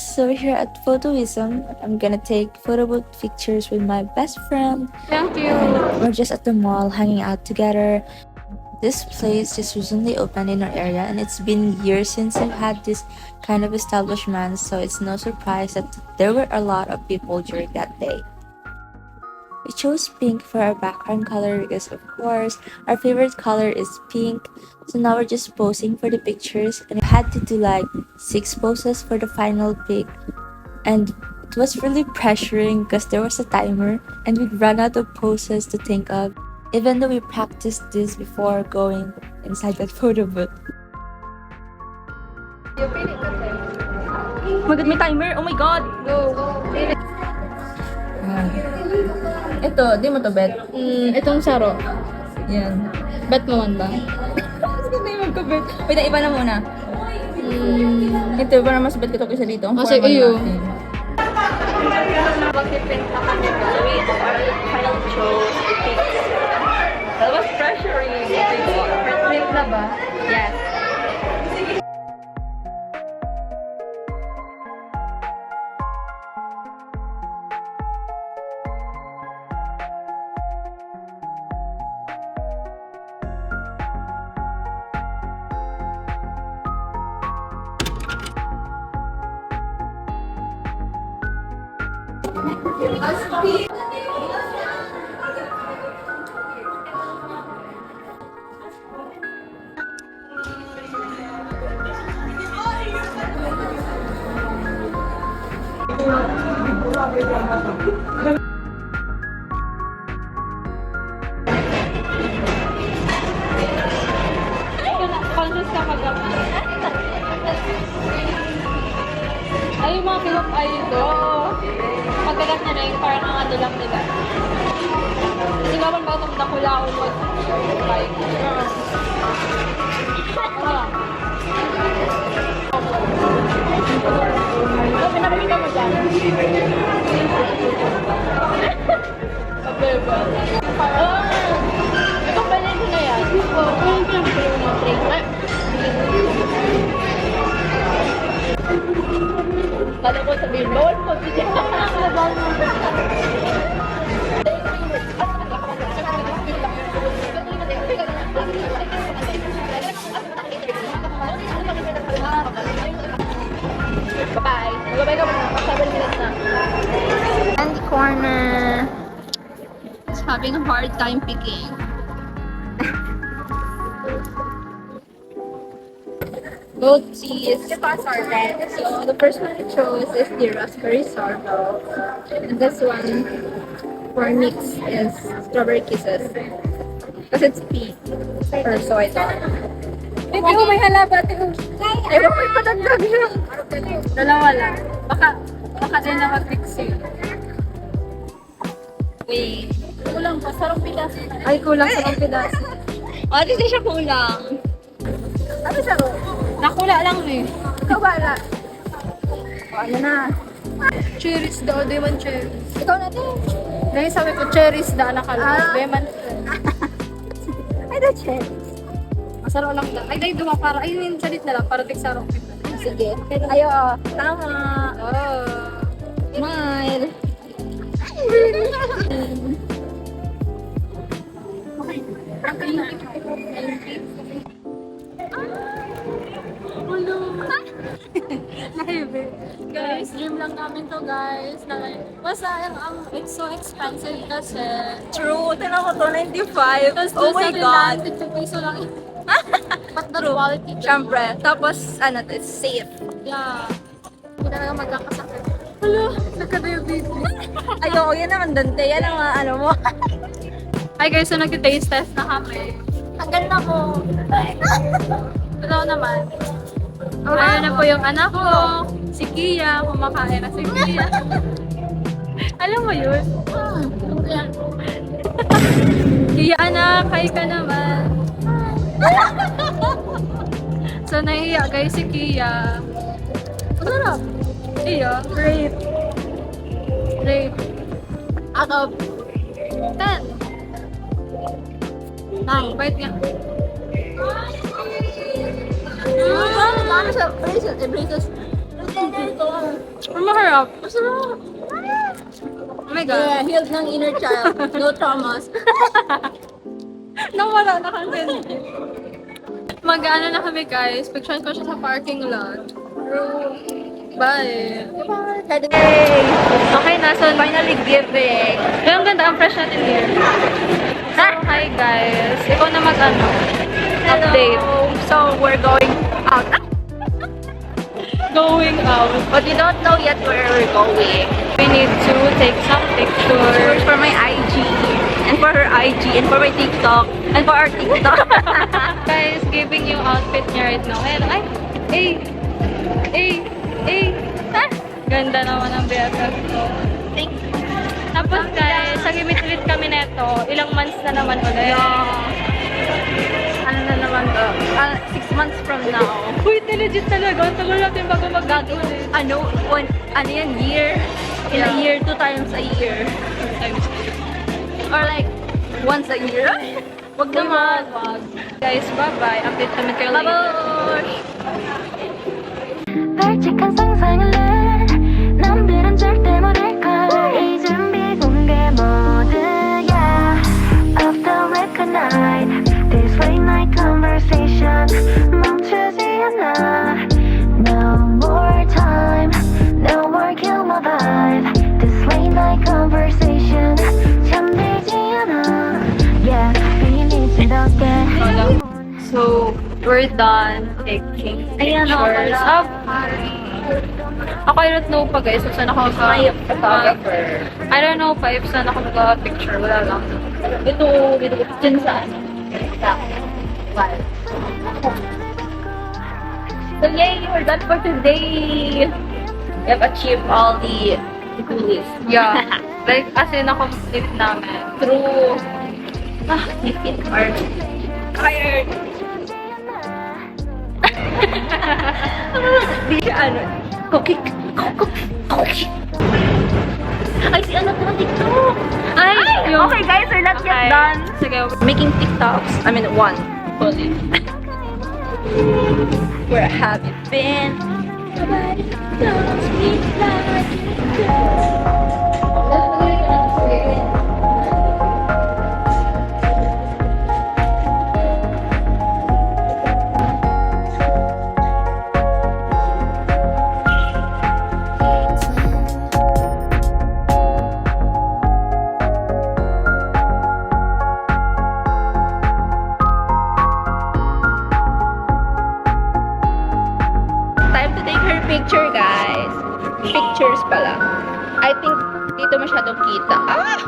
guys, so here at Photoism, I'm gonna take photo booth pictures with my best friend. Thank you. We're just at the mall hanging out together. This place just recently opened in our area and it's been years since we've had this kind of establishment, so it's no surprise that there were a lot of people during that day. We chose pink for our background color because of course our favorite color is pink. So now we're just posing for the pictures and we had to do like 6 poses for the final pic. And it was really pressuring because there was a timer and we'd run out of poses to think of, even though we practiced this before going inside that photo booth. You pili ka, te. Oh my god, may timer! Oh my god! Go. Pili. Ito, di mo to bet? Itong saro. Yan. Bet mo man ba? Mas ganda yung magka-bet. Wait, iba na muna. Ito, para mas bet ko ito kaysa dito. Ang Kasi formal iyo. natin. Mag-depend sa kanya kasi our final chose the pics. That was pressuring before. Print na ba? Yes. Conscious ka pag ay, yung mga pilok ay ito. Pagkagat na yung parang ang ano lang nila. Hindi ba man ba itong nakulaon mo? Like, pinapakita mo dyan. Pabeba. Itong balento na yan. Yung pinapakita mo ng train. Kala ko sabihin, bawal po. Bye-bye. Mag-bye ka muna. 7 minutes na. Candy corner. It's having a hard time picking. Both cheese. Are red. So the first one I chose is the raspberry sourdough. And this one for mix is strawberry kisses. Because it's pea or soy sauce. Baby, oh, may halabat. Ay, may padagdag siya. Dalawa lang. Baka din na mag-mix yun. Wait. Kulang pa. Sarong pidas. Ay, kulang sarong pidas. Oh, di siya kulang. Ano saro? Nakula lang eh. Ikaw bala. Ano na? Cherries daw, di man cherries. Ikaw na din. Dahil sabi ko cherries da nakala. Di man. Ay, the cherries. Masaro lang da. Ay, dahil duwa para. Ay, yung salit na lang para tiksaro. Sige. Ayo, tama. Oh. Smile. Guys, dream lang namin to guys. Basta it's so expensive kasi. True. Tinan mo to, 95. Tapos Oh my God. 50 peso lang. But the True. quality. Siyempre. Tapos, ano, it's safe. Yeah. Hindi talaga magkakasakit. Hala, nagka-diabetes. Ayoko, yan naman, Dante. Yan ang mga ano mo. Hi guys, so nag-taste test na kami. Ang ganda mo. Totoo naman. Ayun na po yung anak ko. Si Kia, kumakain na si Kia. Alam mo yun? Kia anak, hi ka naman. So nahiya guys si Kia. Masarap. Iya, Great. rate. Out of 10. 9. Bait nga. Ano siya? Braces. Maharap. Masarap. Oh my God. Yeah, healed ng inner child. No traumas. Nawala na kasi. Mag-ano na kami guys. Picturean ko siya sa parking lot. Bye. Hey! Okay na, so Finally giving. yung ganda ang fresh natin here. So, hi guys. Ikaw na mag-ano. Update. So, we're going out. Going out. But we don't know yet where we're going. We need to take some pictures. For my IG, and for her IG, and for my TikTok, and for our TikTok. Guys, giving yung outfit niya right now. Ayan, ay! Ah! Ganda naman ang BFF ko. Thank you. Tapos guys, sa gimit-gimit kami neto, ilang months na naman ulit. Ano na naman to? 6 months from now. Uy, legit talaga. Ang tagal natin bago mag-ulit. Ano yan, year? In a year, 2 times a year. Or like, once a year. Wag naman. Guys, bye-bye. Update kami kayo later. Babosh! 발칙한 상상을 내 남들은 절대 모를걸 이 준비 공개 모드야 Off the record night This late night conversation 멈추지 않아 No more time No more kill my vibe This late night conversation 잠들지 않아 Yeah, we need to not get So, we're done taking Ayan, pictures. ako Ako, I don't know pa guys kung saan ako photographer. I don't know pa if saan ako mag-picture. Wala lang. Ito, dyan sa ano? So yay, we're done for today. We have achieved all the goodies. Yeah. Like, as in, na-complete namin. True. My feet are tired. Di siya ano, cookie. Ay, si ano po TikTok. Ay, yung- okay guys, we're not Okay. yet done. Sige. Making TikToks. I mean, one. Fully. Where have you been? Nobody knows me like you do. Time to take her picture, guys. Pictures pala. I think dito masyadong kita. Ah!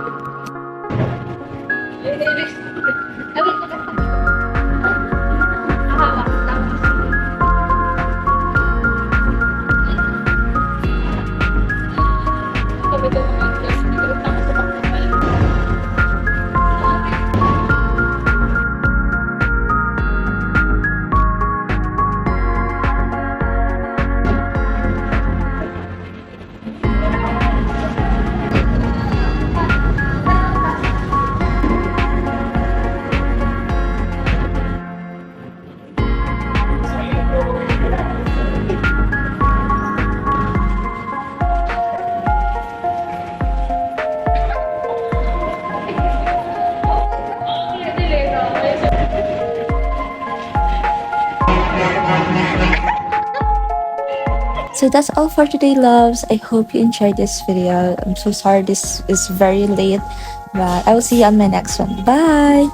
So that's all for today, loves. I hope you enjoyed this video. I'm so sorry this is very late, but I will see you on my next one. Bye!